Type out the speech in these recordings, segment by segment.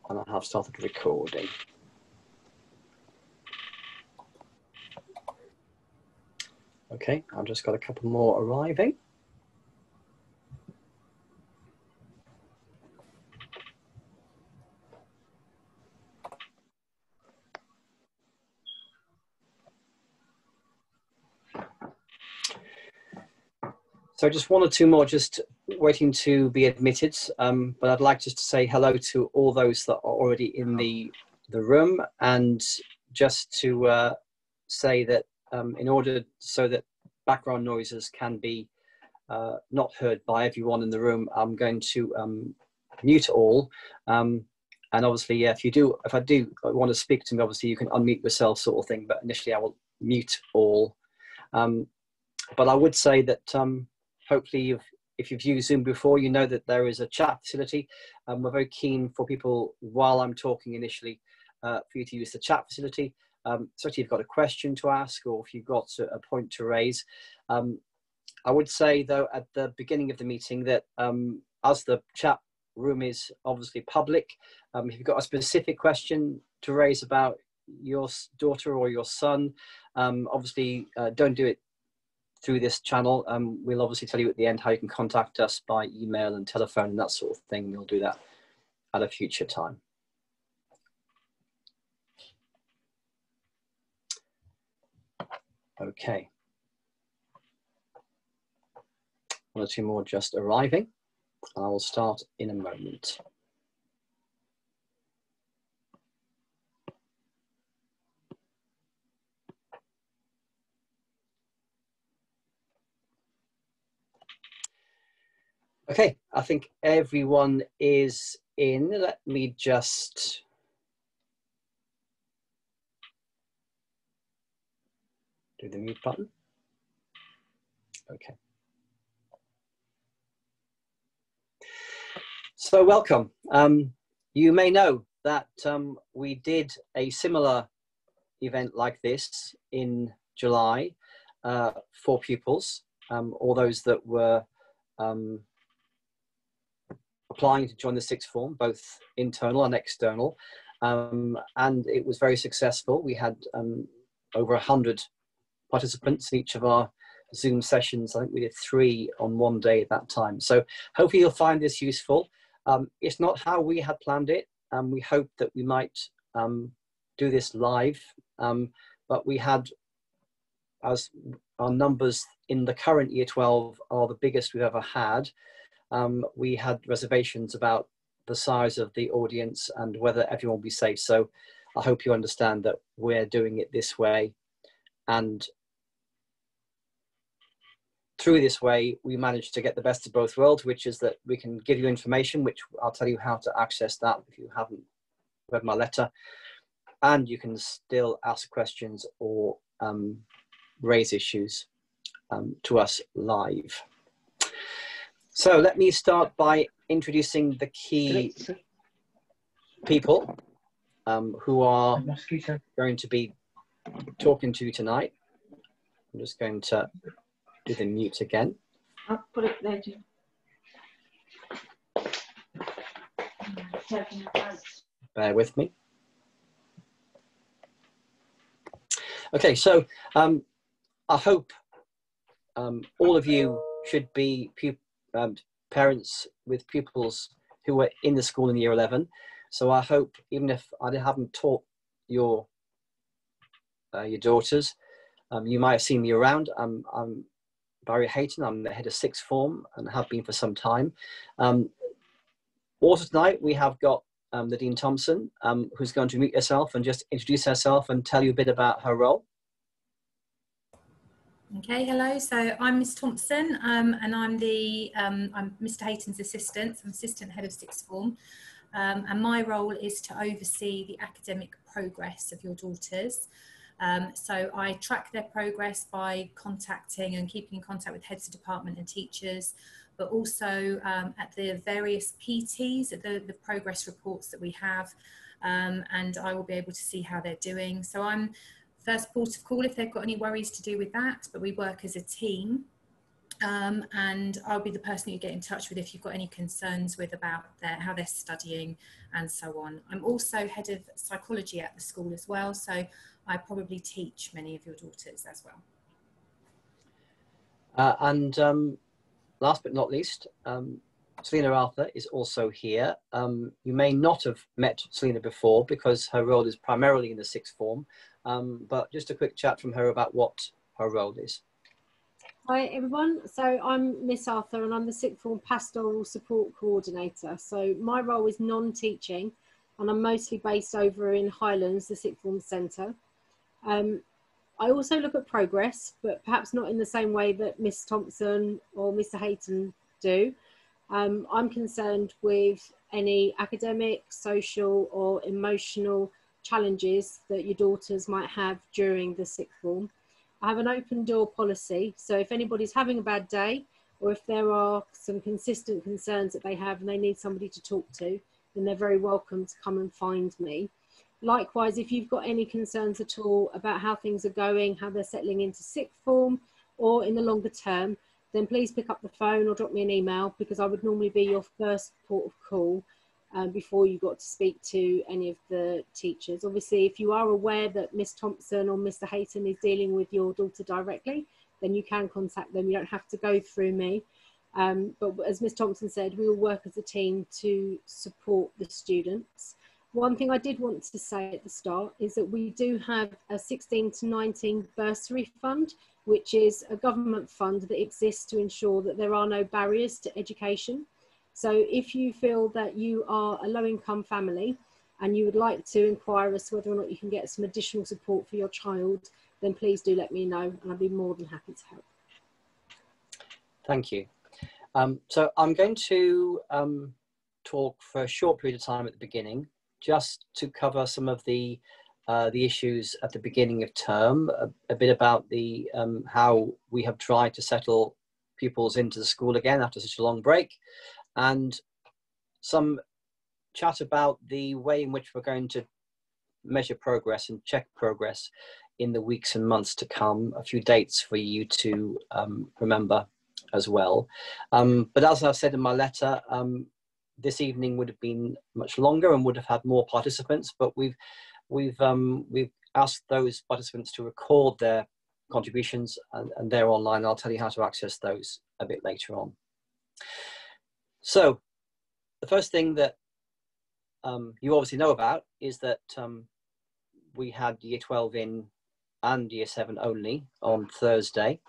and I have started recording. Okay, I've just got a couple more arriving. So just one or two more just waiting to be admitted, but I'd like just to say hello to all those that are already in the room, and just to say that in order so that background noises can be not heard by everyone in the room, I'm going to mute all. And obviously, yeah, if I do want to speak to me, obviously you can unmute yourself sort of thing, but initially I will mute all. But I would say that hopefully if you've used Zoom before, you know that there is a chat facility. We're very keen for people, while I'm talking initially, for you to use the chat facility. So if you've got a question to ask, or if you've got a point to raise. I would say, though, at the beginning of the meeting that as the chat room is obviously public, if you've got a specific question to raise about your daughter or your son, obviously don't do it through this channel. We'll obviously tell you at the end how you can contact us by email and telephone and that sort of thing. We'll do that at a future time. Okay. One or two more just arriving. I will start in a moment. Okay, I think everyone is in. Let me just do the mute button. Okay. So welcome. You may know that we did a similar event like this in July for pupils, all those that were applying to join the sixth form, both internal and external, and it was very successful. We had over 100 participants in each of our Zoom sessions. I think we did 3 on one day at that time. So hopefully you'll find this useful. It's not how we had planned it. We hoped that we might do this live, but we had, as our numbers in the current Year 12 are the biggest we've ever had, we had reservations about the size of the audience and whether everyone will be safe. So I hope you understand that we're doing it this way, and through this way we managed to get the best of both worlds, which is that we can give you information, which I'll tell you how to access that if you haven't read my letter, and you can still ask questions or raise issues to us live. So let me start by introducing the key people who are going to be talking to you tonight. I'm just going to do the mute again. I'll put it there, Jim. Bear with me. Okay, so I hope all of you should be parents with pupils who are in the school in Year 11. So I hope, even if I haven't taught your daughters, you might have seen me around. I'm Barry Hayton. I'm the head of sixth form and have been for some time. Also tonight we have got Nadine Thompson, who's going to meet herself and just introduce herself and tell you a bit about her role. Okay, hello. So I'm Miss Thompson, and I'm Mr. Hayton's assistant. I'm assistant head of sixth form, and my role is to oversee the academic progress of your daughters. So I track their progress by contacting and keeping in contact with heads of department and teachers, but also at the various PTs, at the progress reports that we have, and I will be able to see how they're doing. So I'm first port of call if they've got any worries to do with that, but we work as a team. and I'll be the person you get in touch with if you've got any concerns with about how they're studying and so on. I'm also head of psychology at the school as well, so I probably teach many of your daughters as well. Last but not least, Selena Arthur is also here. You may not have met Selena before because her role is primarily in the sixth form, but just a quick chat from her about what her role is. Hi everyone, so I'm Miss Arthur and I'm the sixth form pastoral support coordinator. So my role is non-teaching and I'm mostly based over in Highlands, the sixth form centre. I also look at progress, but perhaps not in the same way that Miss Thompson or Mr Hayton do. I'm concerned with any academic, social or emotional challenges that your daughters might have during the sixth form. I have an open door policy, so if anybody's having a bad day or if there are some consistent concerns that they have and they need somebody to talk to, then they're very welcome to come and find me. Likewise, if you've got any concerns at all about how things are going, how they're settling into sixth form or in the longer term, then please pick up the phone or drop me an email, because I would normally be your first port of call before you got to speak to any of the teachers. Obviously, if you are aware that Miss Thompson or Mr Hayton is dealing with your daughter directly, then you can contact them. You don't have to go through me. But as Miss Thompson said, we will work as a team to support the students. One thing I did want to say at the start is that we do have a 16 to 19 bursary fund, which is a government fund that exists to ensure that there are no barriers to education. So if you feel that you are a low-income family and you would like to inquire as to whether or not you can get some additional support for your child, then please do let me know and I'll be more than happy to help. Thank you. So I'm going to talk for a short period of time at the beginning, just to cover some of the issues at the beginning of term, a bit about the how we have tried to settle pupils into the school again after such a long break, and some chat about the way in which we're going to measure progress and check progress in the weeks and months to come, a few dates for you to remember as well. But as I've said in my letter, this evening would have been much longer and would have had more participants, but we've asked those participants to record their contributions and they're online. I'll tell you how to access those a bit later on. So the first thing that you obviously know about is that we had year 12 in and year 7 only on Thursday.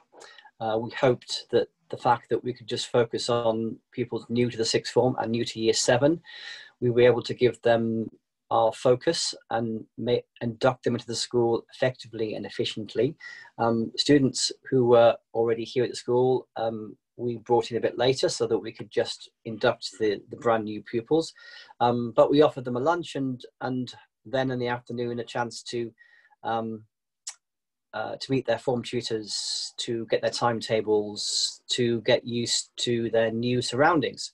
We hoped that the fact that we could just focus on pupils new to the sixth form and new to year 7, we were able to give them our focus and induct them into the school effectively and efficiently. Students who were already here at the school, we brought in a bit later so that we could just induct the brand new pupils. But we offered them a lunch and then in the afternoon a chance to meet their form tutors, to get their timetables, to get used to their new surroundings.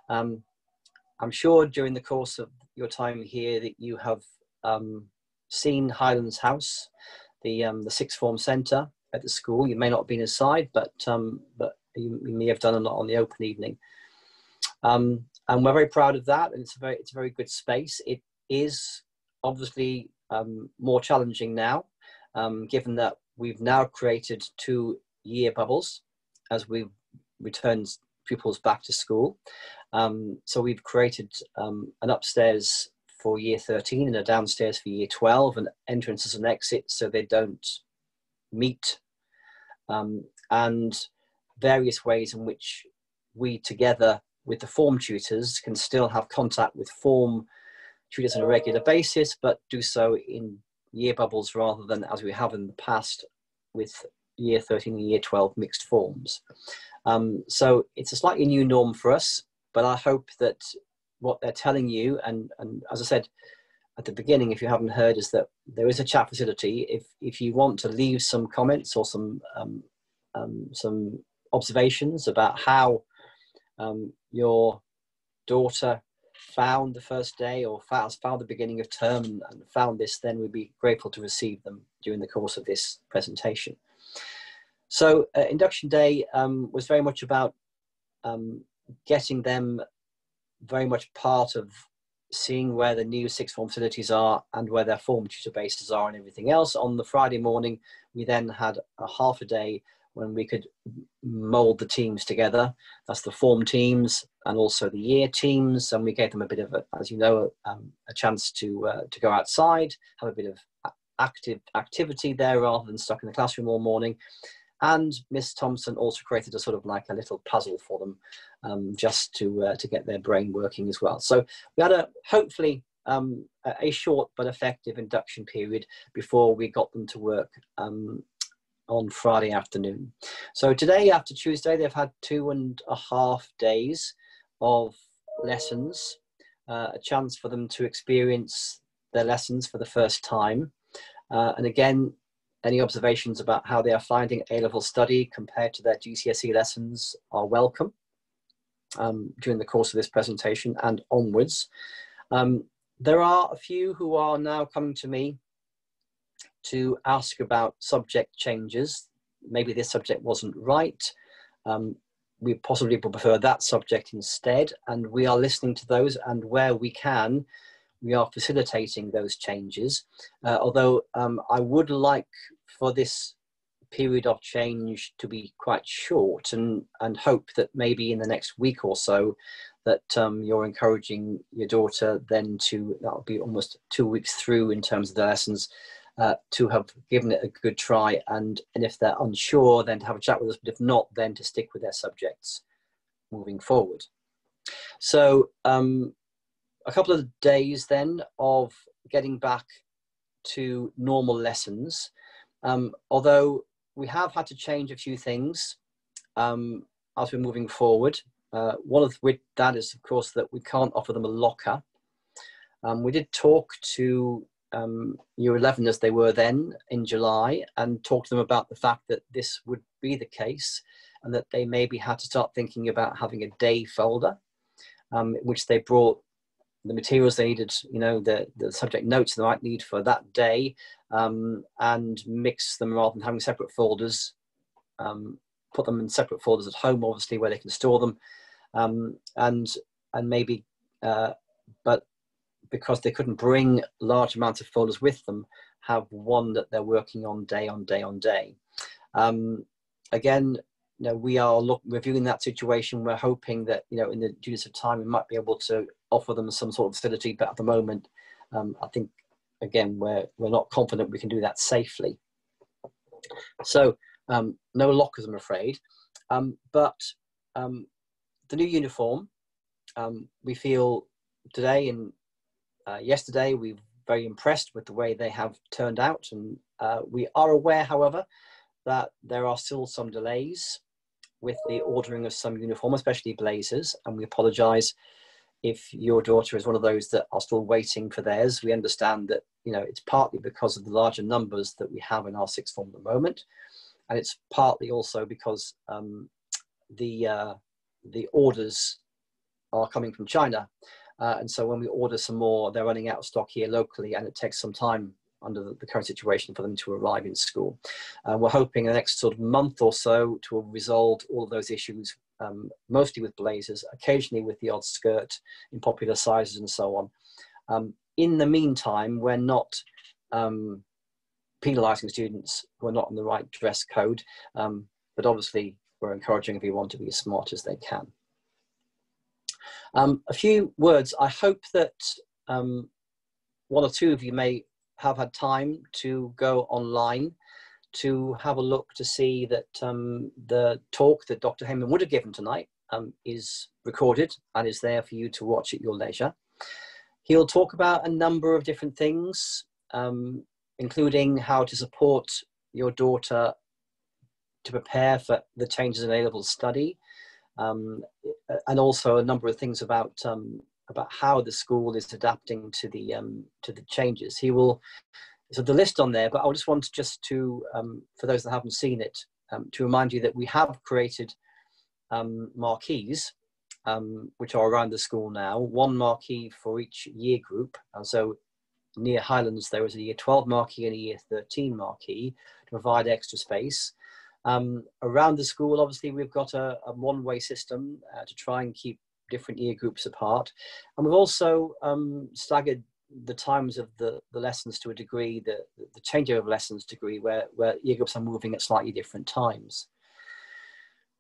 I'm sure during the course of your time here that you have seen Highlands House, the sixth form centre at the school. You may not have been inside, but you may have done a lot on the open evening. And we're very proud of that, and it's a very good space. It is obviously more challenging now, given that we've now created 2 year bubbles as we've returned pupils back to school. So we've created an upstairs for year 13 and a downstairs for year 12, and entrances and exits so they don't meet, and various ways in which we, together with the form tutors, can still have contact with form tutors on a regular basis, but do so in year bubbles rather than as we have in the past with year 13 and year 12 mixed forms. So it's a slightly new norm for us, but I hope that what they're telling you, and as I said at the beginning, if you haven't heard, is that there is a chat facility. If you want to leave some comments or some observations about how your daughter found the first day or found the beginning of term and found this, then we'd be grateful to receive them during the course of this presentation. So induction day was very much about getting them very much part of seeing where the new sixth form facilities are and where their form tutor bases are and everything else. On the Friday morning, we then had a half a day when we could mold the teams together. That's the form teams and also the year teams. And we gave them a bit of, as you know, a chance to go outside, have a bit of activity there rather than stuck in the classroom all morning. And Miss Thompson also created a sort of like a little puzzle for them, just to get their brain working as well. So we had hopefully a short but effective induction period before we got them to work on Friday afternoon. So today, after Tuesday, they've had 2.5 days of lessons, a chance for them to experience their lessons for the first time. And again, any observations about how they are finding A-level study compared to their GCSE lessons are welcome during the course of this presentation and onwards. There are a few who are now coming to me to ask about subject changes. Maybe this subject wasn't right. We possibly would prefer that subject instead, and we are listening to those, and where we can, we are facilitating those changes. Although I would like for this period of change to be quite short, and hope that maybe in the next week or so that you're encouraging your daughter then to, that'll be almost 2 weeks through in terms of the lessons, to have given it a good try, and if they're unsure then to have a chat with us, but if not then to stick with their subjects moving forward. So a couple of days then of getting back to normal lessons, although we have had to change a few things as we're moving forward. One of which that is, of course, that we can't offer them a locker. We did talk to Year 11 as they were then in July, and talk to them about the fact that this would be the case, and that they maybe had to start thinking about having a day folder, which they brought the materials they needed, you know, the subject notes they might need for that day, and mix them rather than having separate folders, put them in separate folders at home, obviously, where they can store them, and maybe, but because they couldn't bring large amounts of folders with them, have one that they're working on day on day on day. Again, you know, we are reviewing that situation. We're hoping that, you know, in the due of time, we might be able to offer them some sort of facility, but at the moment, I think, again, we're not confident we can do that safely. So no lockers, I'm afraid, but the new uniform, we feel today and yesterday, we're very impressed with the way they have turned out, and we are aware, however, that there are still some delays with the ordering of some uniform, especially blazers, and we apologise if your daughter is one of those that are still waiting for theirs. We understand that, you know, it's partly because of the larger numbers that we have in our sixth form at the moment, and it's partly also because the orders are coming from China. And so when we order some more, they're running out of stock here locally, and it takes some time under the current situation for them to arrive in school. We're hoping in the next sort of month or so to have resolved all of those issues, mostly with blazers, occasionally with the odd skirt in popular sizes and so on. In the meantime, we're not penalising students who are not on the right dress code, but obviously we're encouraging everyone to be as smart as they can. A few words. I hope that one or two of you may have had time to go online to have a look to see that the talk that Dr. Heyman would have given tonight is recorded and is there for you to watch at your leisure. He'll talk about a number of different things, including how to support your daughter to prepare for the changes in A-level study, and also a number of things about how the school is adapting to the changes. He will, so the list on there, but I just want to for those that haven't seen it, to remind you that we have created marquees which are around the school now, one marquee for each year group. And so near Highlands there is a year 12 marquee and a year 13 marquee to provide extra space. Around the school, obviously, we've got a one-way system to try and keep different year groups apart. And we've also staggered the times of the lessons to a degree, the changeover of lessons degree, where year groups are moving at slightly different times.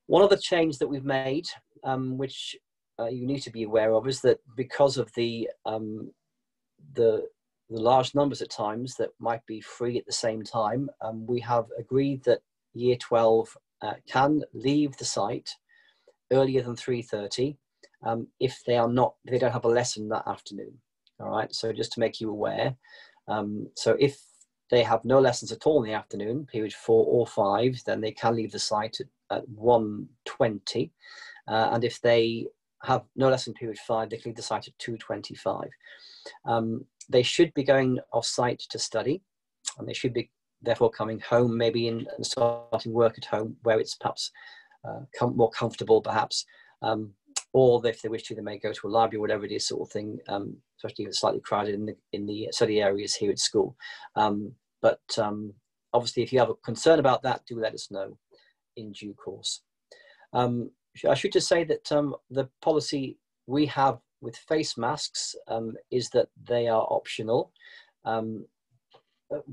One other change that we've made, which you need to be aware of, is that because of the large numbers at times that might be free at the same time, we have agreed that Year 12 can leave the site earlier than 3:30 if they don't have a lesson that afternoon. All right, so just to make you aware. So if they have no lessons at all in the afternoon, period 4 or 5, then they can leave the site at 1:20. And if they have no lesson period 5, they can leave the site at 2:25. They should be going off site to study, and they should be therefore coming home maybe and starting work at home where it's perhaps more comfortable perhaps. Or if they wish to, they may go to a library, whatever it is, sort of thing, especially if it's slightly crowded in the study areas here at school. But obviously, if you have a concern about that, do let us know in due course. I should just say that the policy we have with face masks is that they are optional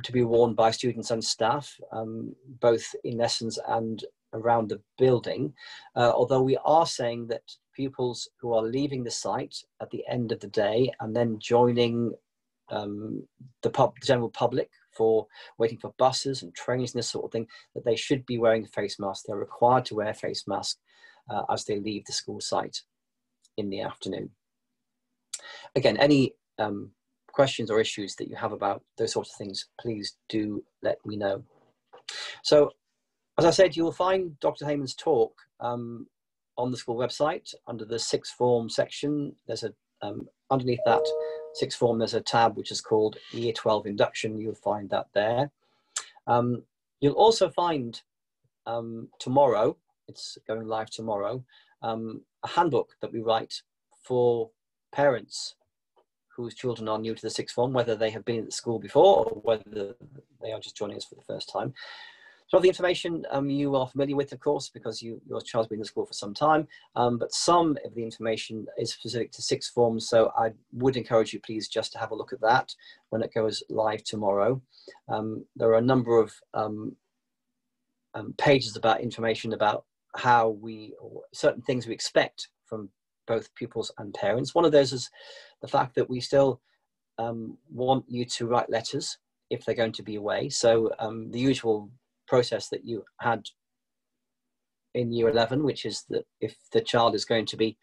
to be worn by students and staff, both in lessons and around the building, although we are saying that pupils who are leaving the site at the end of the day and then joining the general public for waiting for buses and trains and this sort of thing, that they should be wearing a face mask. They're required to wear a face mask as they leave the school site in the afternoon. Again, any questions or issues that you have about those sorts of things, please do let me know. So, as I said, you will find Dr. Heyman's talk on the school website under the sixth form section. There's a underneath that sixth form, there's a tab which is called Year 12 Induction. You'll find that there. You'll also find tomorrow, it's going live tomorrow, a handbook that we write for parents whose children are new to the sixth form, whether they have been at the school before or whether they are just joining us for the first time. So the information you are familiar with, of course, because your child's been in the school for some time, but some of the information is specific to sixth form, so I would encourage you, please, just to have a look at that when it goes live tomorrow. There are a number of pages about information about how certain things we expect from both pupils and parents. One of those is the fact that we still want you to write letters if they're going to be away. So the usual process that you had in year 11, which is that if the child is going to be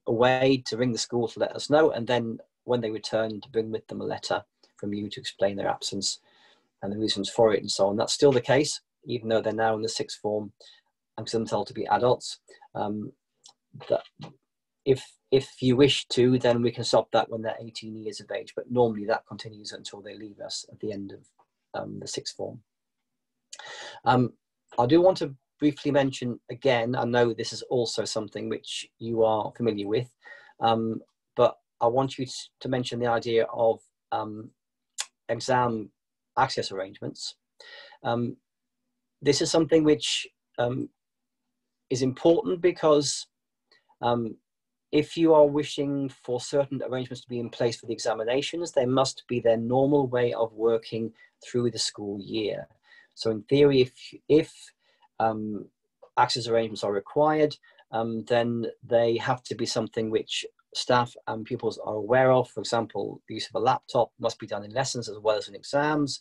away, to ring the school to let us know, and then when they return to bring with them a letter from you to explain their absence and the reasons for it and so on. That's still the case, even though they're now in the sixth form and consider themselves to be adults. That if you wish to, then we can stop that when they're 18 years of age, but normally that continues until they leave us at the end of the sixth form. I do want to briefly mention again, I know this is also something which you are familiar with, but I want you to mention the idea of exam access arrangements. This is something which is important because if you are wishing for certain arrangements to be in place for the examinations, they must be their normal way of working through the school year. So in theory, if access arrangements are required, then they have to be something which staff and pupils are aware of. For example, the use of a laptop must be done in lessons as well as in exams.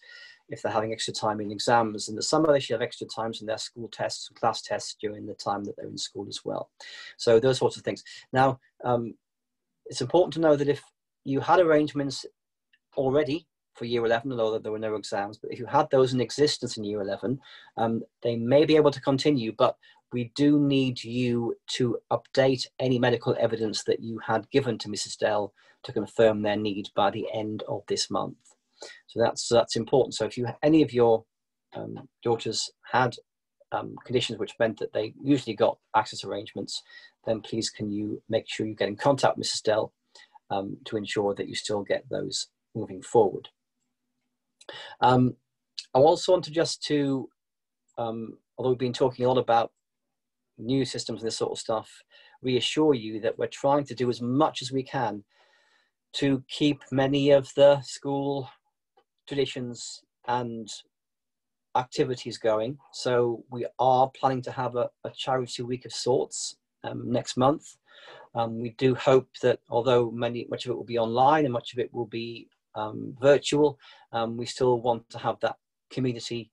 If they're having extra time in exams in the summer, they should have extra times in their school tests and class tests during the time that they're in school as well. So those sorts of things. Now, it's important to know that if you had arrangements already for year 11, although there were no exams, but if you had those in existence in year 11, they may be able to continue, but we do need you to update any medical evidence that you had given to Mrs. Dell to confirm their need by the end of this month. So that's important. So if any of your daughters had conditions which meant that they usually got access arrangements, then please can you make sure you get in contact with Mrs. Dell to ensure that you still get those moving forward. I also want to although we've been talking a lot about new systems and this sort of stuff, reassure you that we're trying to do as much as we can to keep many of the school traditions and activities going. So we are planning to have a charity week of sorts next month. We do hope that although much of it will be online and much of it will be virtual, we still want to have that community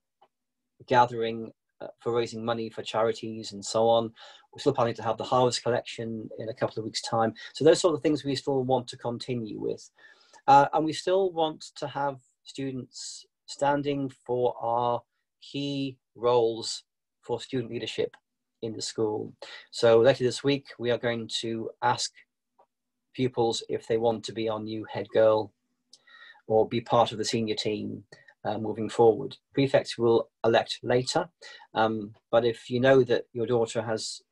gathering for raising money for charities and so on. We're still planning to have the harvest collection in a couple of weeks' time. So those sort of things we still want to continue with. And we still want to have students standing for our key roles for student leadership in the school. So later this week, we are going to ask pupils if they want to be our new head girl or be part of the senior team moving forward. Prefects will elect later, but if you know that your daughter has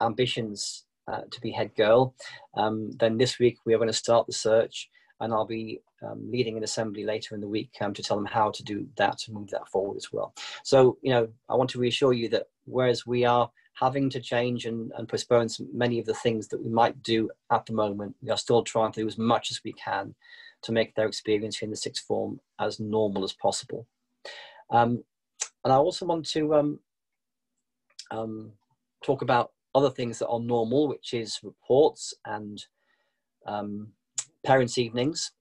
ambitions to be head girl, then this week we are going to start the search, and I'll be leading an assembly later in the week to tell them how to do that and move that forward as well. So, you know, I want to reassure you that whereas we are having to change and postpone many of the things that we might do at the moment, we are still trying to do as much as we can to make their experience in the sixth form as normal as possible. And I also want to talk about other things that are normal, which is reports and parents' evenings.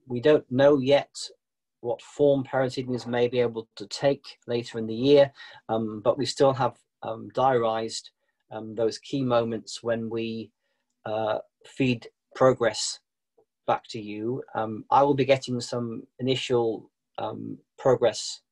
We don't know yet what form parents' evenings may be able to take later in the year, but we still have diarised those key moments when we feed progress back to you. I will be getting some initial progress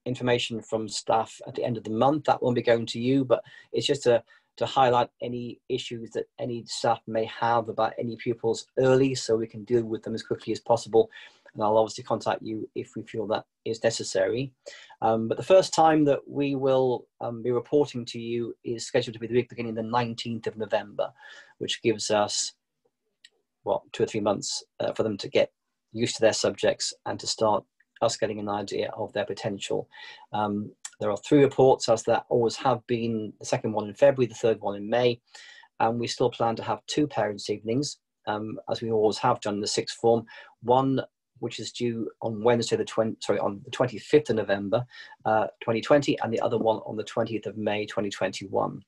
information from staff at the end of the month. That won't be going to you, but it's just to highlight any issues that any staff may have about any pupils early, so we can deal with them as quickly as possible. And I'll obviously contact you if we feel that is necessary. But the first time that we will be reporting to you is scheduled to be the week beginning the 19th of November, which gives us, well, 2 or 3 months for them to get used to their subjects and to start us getting an idea of their potential. There are 3 reports, as there always have been, the second one in February, the third one in May, and we still plan to have 2 parents' evenings, as we always have done in the sixth form. One which is due on Wednesday, on the 25th of November, 2020, and the other one on the 20th of May, 2021.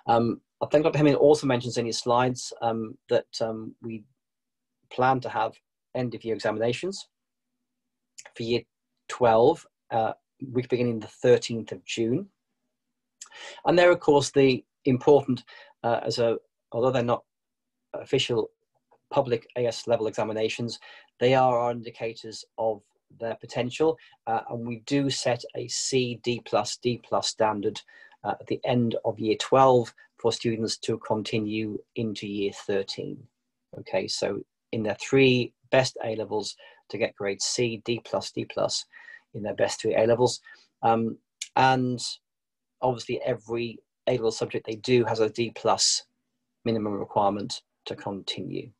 I think Dr. Hemming also mentions in his slides that we plan to have end-of-year examinations for year 12, week beginning the 13th of June. And they're, of course, the important, although they're not official public AS level examinations, they are our indicators of their potential. And we do set a C, D+, D+ standard at the end of year 12 for students to continue into year 13. Okay, so in their 3 best A levels to get grades C, D+, D+ in their best 3 A levels. And obviously every A level subject they do has a D+ minimum requirement to continue.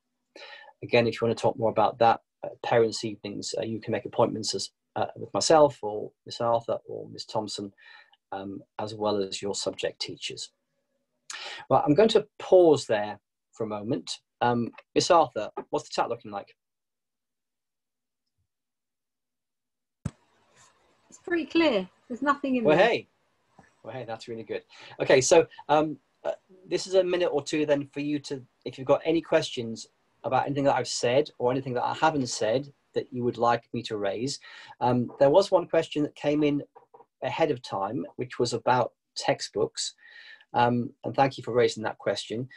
Again, if you want to talk more about that, parents' evenings, you can make appointments with myself or Miss Arthur or Miss Thompson, as well as your subject teachers. Well, I'm going to pause there for a moment. Miss Arthur, what's the chat looking like? It's pretty clear. There's nothing in there. Hey, that's really good. Okay, so this is a minute or two then for you to, if you've got any questions about anything that I've said or anything that I haven't said that you would like me to raise. There was one question that came in ahead of time, which was about textbooks. And thank you for raising that question.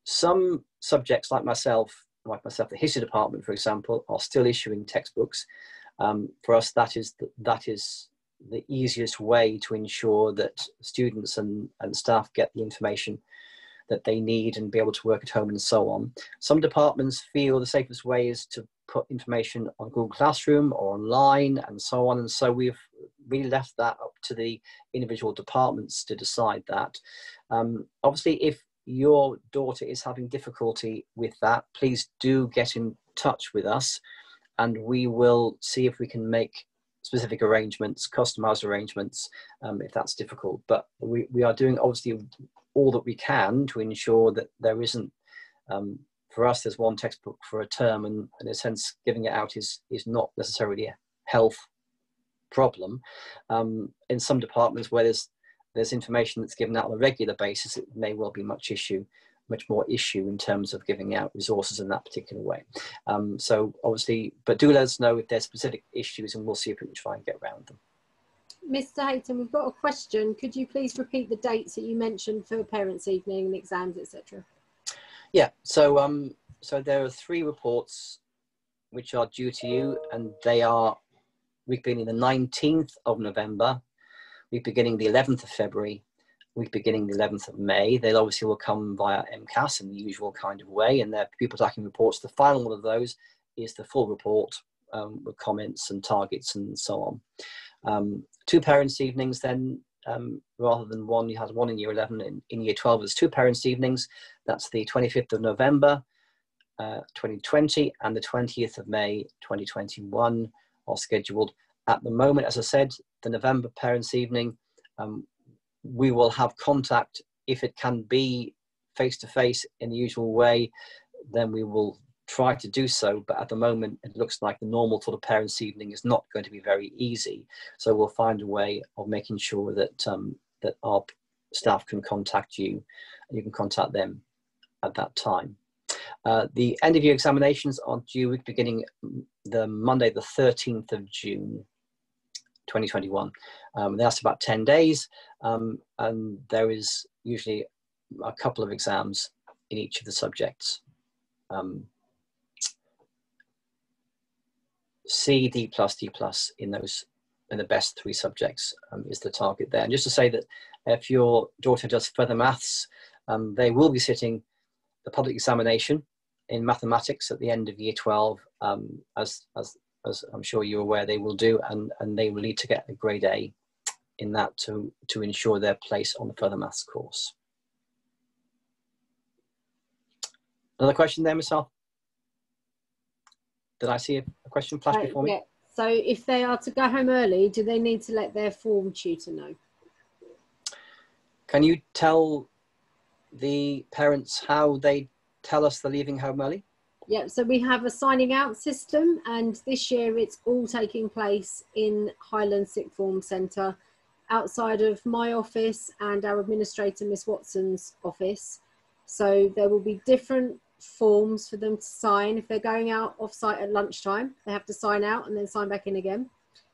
Some subjects like myself, the history department, for example, are still issuing textbooks. For us, that is the easiest way to ensure that students and staff get the information that they need and be able to work at home and so on. Some departments feel the safest way is to put information on Google Classroom or online and so on. And so we've really left that up to the individual departments to decide that. Obviously, if your daughter is having difficulty with that, please do get in touch with us and we will see if we can make specific arrangements, customized arrangements, if that's difficult. But we are doing obviously all that we can to ensure that there isn't, for us, there's one textbook for a term, and in a sense, giving it out is not necessarily a health problem. In some departments where there's information that's given out on a regular basis, it may well be much more issue in terms of giving out resources in that particular way. So obviously, but do let us know if there's specific issues, and we'll see if we can try and get around them. Mr. Hayton, we've got a question. Could you please repeat the dates that you mentioned for parents' evening and exams, etc.? Yeah, so so there are 3 reports which are due to you, and they are week beginning the 19th of November, week beginning the 11th of February, week beginning the 11th of May. They obviously will come via MCAS in the usual kind of way, and they're pupil tracking reports. The final one of those is the full report with comments and targets and so on. 2 parents' evenings then, rather than one. You had one in year 11, in year 12 there's 2 parents' evenings. That's the 25th of November 2020 and the 20th of May 2021 are scheduled. At the moment, as I said, the November parents' evening, we will have contact. If it can be face-to-face in the usual way, then we will try to do so, but at the moment it looks like the normal sort of parents' evening is not going to be very easy. So we'll find a way of making sure that that our staff can contact you, and you can contact them at that time. The end of year examinations are due beginning the Monday the 13th of June 2021. That's about 10 days, and there is usually a couple of exams in each of the subjects. C, D+, D+ in the best 3 subjects is the target there. And just to say that if your daughter does further maths, they will be sitting the public examination in mathematics at the end of year 12, as I'm sure you're aware they will do, and they will need to get a grade A in that to ensure their place on the further maths course. Another question there, Ms. Arthur? Did I see a question flash before me? Yeah. So if they are to go home early, do they need to let their form tutor know? Can you tell the parents how they tell us they're leaving home early? Yeah, so we have a signing out system, and this year it's all taking place in Highland Sixth Form Centre, outside of my office and our administrator, Miss Watson's office. So there will be different forms for them to sign. If they're going out off site at lunchtime, they have to sign out and then sign back in again.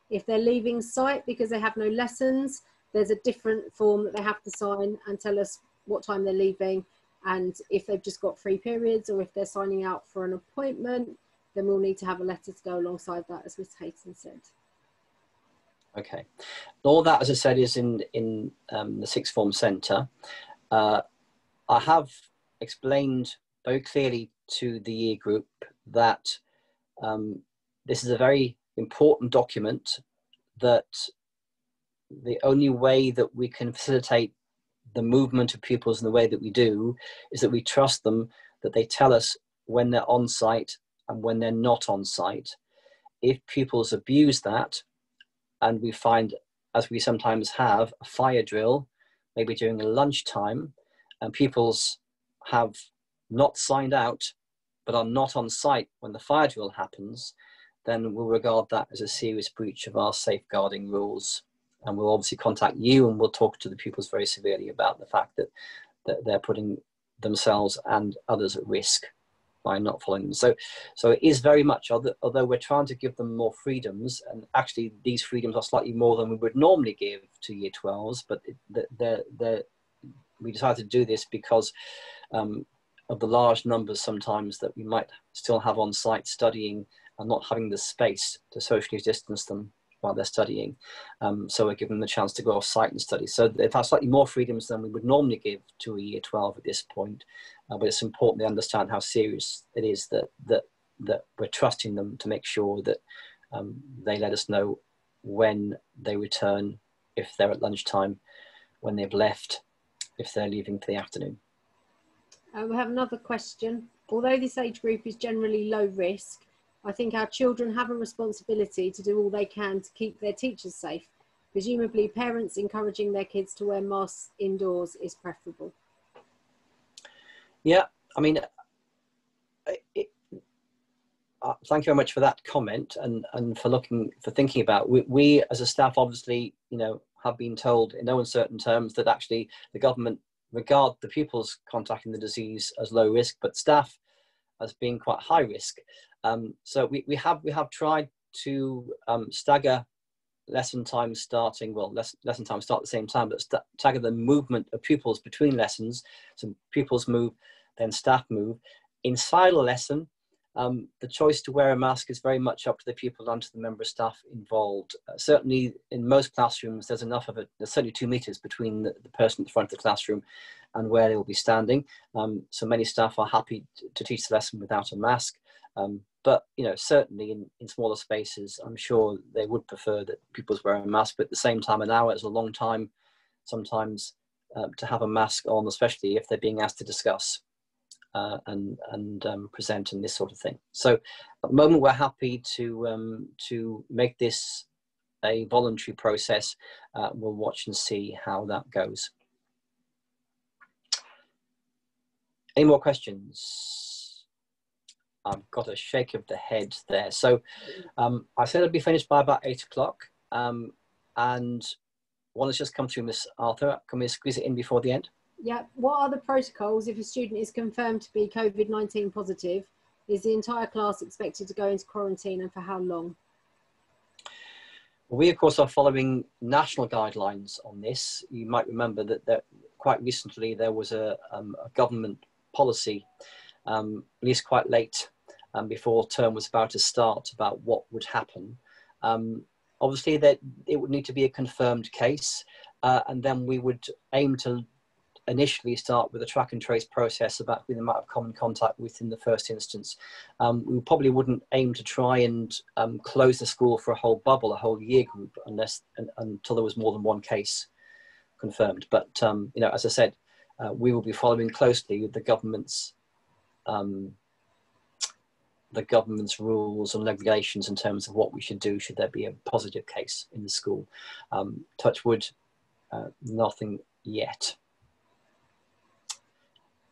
If they're leaving site because they have no lessons, there's a different form that they have to sign and tell us what time they're leaving, and if they've just got free periods, or if they're signing out for an appointment, then we'll need to have a letter to go alongside that, as Miss Hayton said. Okay, all that, as I said, is in the Sixth Form Centre. I have explained very clearly to the year group that this is a very important document, that the only way that we can facilitate the movement of pupils in the way that we do is that we trust them, that they tell us when they're on site and when they're not on site. If pupils abuse that, and we find, as we sometimes have, a fire drill, maybe during a lunchtime, and pupils have not signed out but are not on site when the fire drill happens, then we'll regard that as a serious breach of our safeguarding rules. And we'll obviously contact you, and we'll talk to the pupils very severely about the fact that they're putting themselves and others at risk by not following them. So it is very much, although we're trying to give them more freedoms, and actually these freedoms are slightly more than we would normally give to year 12s, but we decided to do this because of the large numbers sometimes that we might still have on site studying and not having the space to socially distance them while they're studying. So we're giving them the chance to go off site and study. So they've had slightly more freedoms than we would normally give to a year 12 at this point. But it's important they understand how serious it is that we're trusting them to make sure that they let us know when they return, if they're at lunchtime, when they've left, if they're leaving for the afternoon. We have another question. Although this age group is generally low risk, I think our children have a responsibility to do all they can to keep their teachers safe. Presumably, parents encouraging their kids to wear masks indoors is preferable. Yeah, I mean, thank you very much for that comment and for thinking about. We as a staff, obviously, you know, have been told in no uncertain terms that actually the government regard the pupils contacting the disease as low risk, but staff as being quite high risk. So we have tried to stagger lesson times starting, well, lesson times start at the same time, but stagger the movement of pupils between lessons. So pupils move, then staff move. Inside a lesson, the choice to wear a mask is very much up to the pupil and to the member of staff involved. Certainly in most classrooms, there's enough of it, there's certainly 2 meters between the person at the front of the classroom and where they will be standing. So many staff are happy to teach the lesson without a mask. But, you know, certainly in smaller spaces, I'm sure they would prefer that pupils wear a mask, but at the same time, an hour is a long time sometimes to have a mask on, especially if they're being asked to discuss and present and this sort of thing. So at the moment, we're happy to make this a voluntary process. We'll watch and see how that goes. Any more questions? I've got a shake of the head there. So I said I'd be finished by about 8 o'clock. And one has just come through, Miss Arthur. Can we squeeze it in before the end? Yeah. What are the protocols if a student is confirmed to be COVID-19 positive? Is the entire class expected to go into quarantine, and for how long? We, of course, are following national guidelines on this. You might remember that quite recently there was a government policy released quite late before term was about to start about what would happen. Obviously, that it would need to be a confirmed case, and then we would aim to initially start with a track and trace process about who they might have come in contact with in the first instance. We probably wouldn't aim to try and close the school for a whole bubble, a whole year group, until there was more than one case confirmed. But you know, as I said, we will be following closely the government's rules and regulations in terms of what we should do should there be a positive case in the school. Touch wood, nothing yet.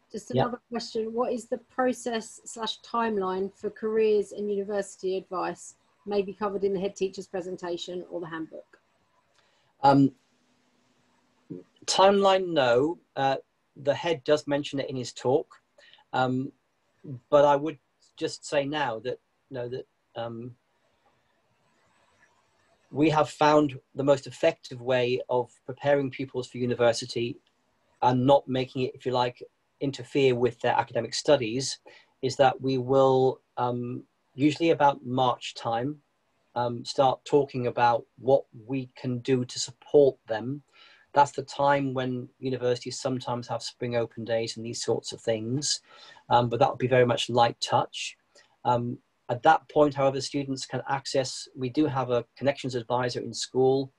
Just another question. What is the process / timeline for careers and university advice? Maybe covered in the head teacher's presentation or the handbook. Timeline, no. The head does mention it in his talk, but I would just say now that we have found the most effective way of preparing pupils for university and not making it, if you like, interfere with their academic studies, is that we will usually about March time start talking about what we can do to support them. That's the time when universities sometimes have spring open days and these sorts of things, but that would be very much light touch. At that point, however, students can access, we do have a connections advisor in school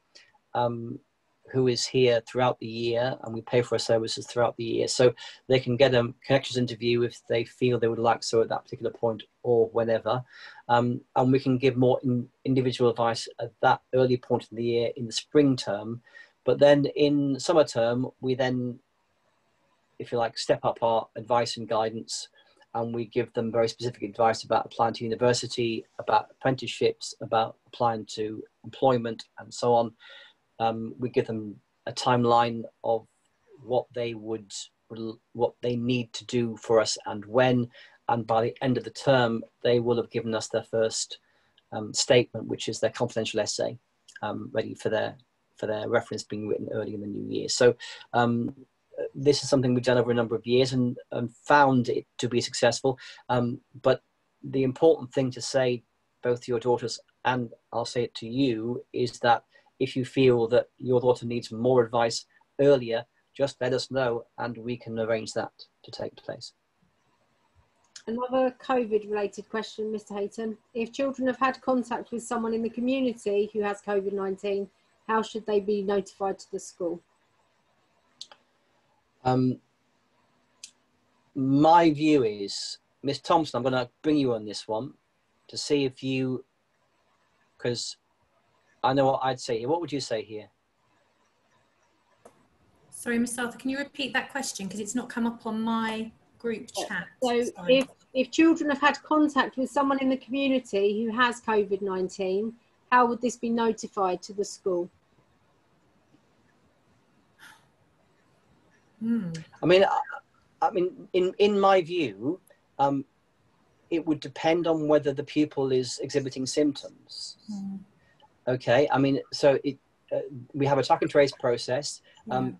who is here throughout the year, and we pay for our services throughout the year. So they can get a connections interview if they feel they would like so at that particular point or whenever. And we can give more individual advice at that early point in the year in the spring term. But then in summer term, we then, if you like, step up our advice and guidance, and we give them very specific advice about applying to university, about apprenticeships, about applying to employment, and so on. We give them a timeline of what they need to do for us and when, and by the end of the term, they will have given us their first statement, which is their confidential essay, ready for their reference being written early in the new year. So this is something we've done over a number of years and found it to be successful. But the important thing to say, both to your daughters and I'll say it to you, is that if you feel that your daughter needs more advice earlier, just let us know and we can arrange that to take place. Another COVID-related question, Mr. Hayton. If children have had contact with someone in the community who has COVID-19, how should they be notified to the school? My view is, Ms. Thompson, I'm going to bring you on this one. to see if you, because I know what I'd say here. What would you say here? Sorry, Miss Arthur, can you repeat that question? Because it's not come up on my group chat. So Sorry. if children have had contact with someone in the community who has COVID-19, how would this be notified to the school? I mean, in my view, it would depend on whether the pupil is exhibiting symptoms. Okay, I mean, so we have a track and trace process.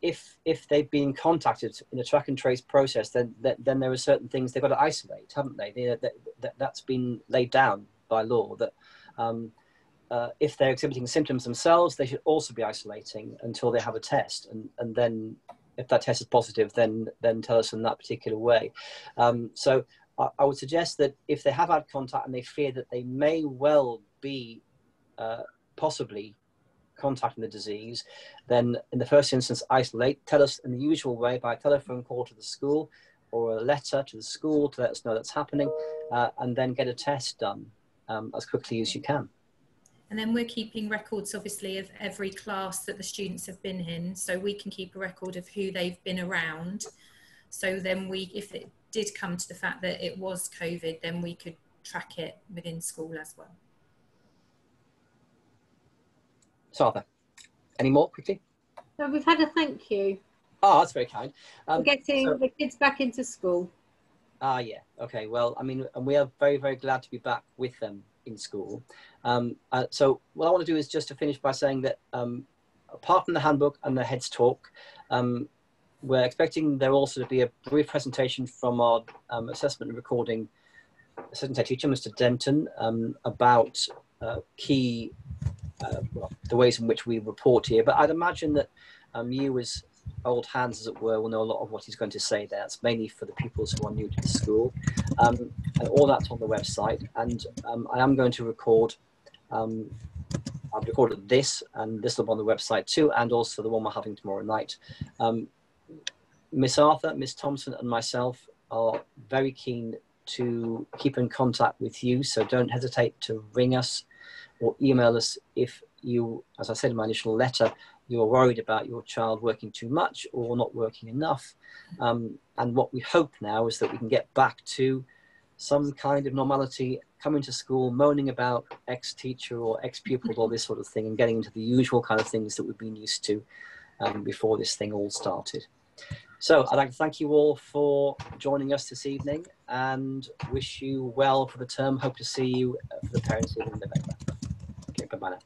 If they've been contacted in a track and trace process, then there are certain things they've got to isolate, haven't they? That's been laid down by law that if they're exhibiting symptoms themselves, they should also be isolating until they have a test, and then if that test is positive, then tell us in that particular way. So I would suggest that if they have had contact and they fear that they may well be possibly contacting the disease, then in the first instance isolate, tell us in the usual way by telephone call to the school or a letter to the school to let us know that's happening, and then get a test done as quickly as you can. And then we're keeping records, obviously, of every class that the students have been in, so we can keep a record of who they've been around. So then if it did come to the fact that it was COVID, then we could track it within school as well. So Arthur, any more quickly? So we've had a thank you Oh, that's very kind. for getting the kids back into school. Yeah, okay, well, I mean, and we are very, very glad to be back with them in school. So what I want to do is just to finish by saying that apart from the handbook and the Heads Talk, we're expecting there also to be a brief presentation from our assessment and recording assistant teacher, Mr. Denton, about key, well, the ways in which we report here. But I'd imagine that you as old hands, as it were, will know a lot of what he's going to say there. It's mainly for the pupils who are new to the school. And all that's on the website. And I am going to record, I've recorded this, and this will be on the website too, and also the one we're having tomorrow night. Miss Arthur, Miss Thompson, and myself are very keen to keep in contact with you, so don't hesitate to ring us or email us if you, as I said in my initial letter, you're worried about your child working too much or not working enough. And what we hope now is that we can get back to some kind of normality, coming to school, moaning about ex-teacher or ex-pupil or this sort of thing, and getting into the usual kind of things that we've been used to before this thing all started. So I'd like to thank you all for joining us this evening and wish you well for the term. Hope to see you for the parents' evening in November. Okay, bye-bye now.